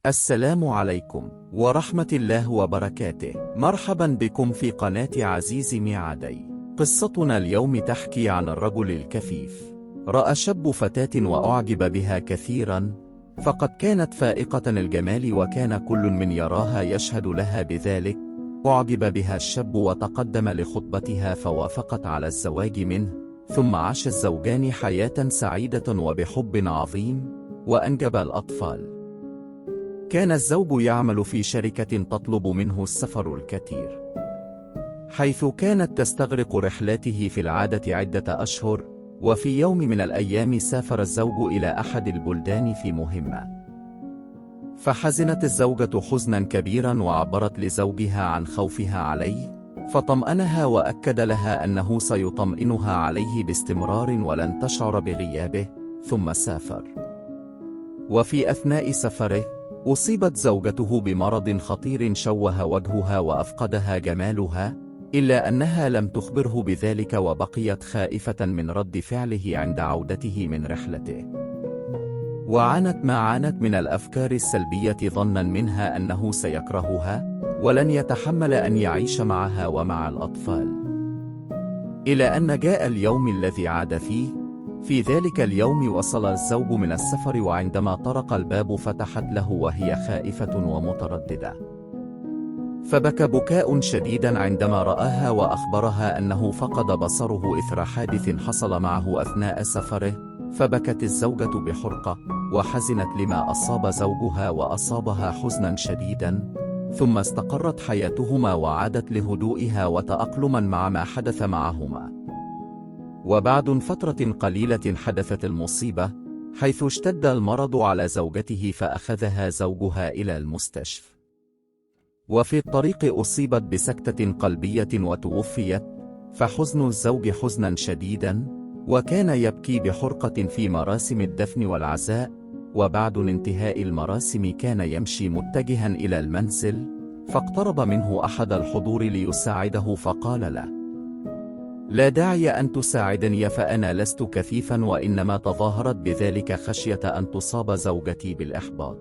السلام عليكم ورحمة الله وبركاته. مرحبا بكم في قناة عزيز ميعادي. قصتنا اليوم تحكي عن الرجل الكفيف. رأى شاب فتاة وأعجب بها كثيرا، فقد كانت فائقة الجمال وكان كل من يراها يشهد لها بذلك. أعجب بها الشاب وتقدم لخطبتها فوافقت على الزواج منه، ثم عاش الزوجان حياة سعيدة وبحب عظيم، وأنجب الأطفال. كان الزوج يعمل في شركة تطلب منه السفر الكثير، حيث كانت تستغرق رحلاته في العادة عدة أشهر. وفي يوم من الأيام سافر الزوج إلى أحد البلدان في مهمة، فحزنت الزوجة حزنا كبيرا وعبرت لزوجها عن خوفها عليه، فطمأنها وأكد لها أنه سيطمئنها عليه باستمرار ولن تشعر بغيابه. ثم سافر، وفي أثناء سفره أصيبت زوجته بمرض خطير شوه وجهها وأفقدها جمالها، إلا أنها لم تخبره بذلك وبقيت خائفة من رد فعله عند عودته من رحلته. وعانت ما عانت من الأفكار السلبية ظنا منها أنه سيكرهها ولن يتحمل أن يعيش معها ومع الأطفال، إلى أن جاء اليوم الذي عاد فيه. في ذلك اليوم وصل الزوج من السفر، وعندما طرق الباب فتحت له وهي خائفة ومترددة، فبكى بكاء شديدا عندما رآها وأخبرها أنه فقد بصره إثر حادث حصل معه أثناء سفره. فبكت الزوجة بحرقة وحزنت لما أصاب زوجها وأصابها حزنا شديدا، ثم استقرت حياتهما وعادت لهدوئها وتأقلما مع ما حدث معهما. وبعد فترة قليلة حدثت المصيبة، حيث اشتد المرض على زوجته فأخذها زوجها إلى المستشفى، وفي الطريق أصيبت بسكتة قلبية وتوفيت. فحزن الزوج حزنا شديدا، وكان يبكي بحرقة في مراسم الدفن والعزاء. وبعد انتهاء المراسم كان يمشي متجها إلى المنزل، فاقترب منه أحد الحضور ليساعده فقال له: لا داعي أن تساعدني، فأنا لست كفيفا، وإنما تظاهرت بذلك خشية أن تصاب زوجتي بالإحباط.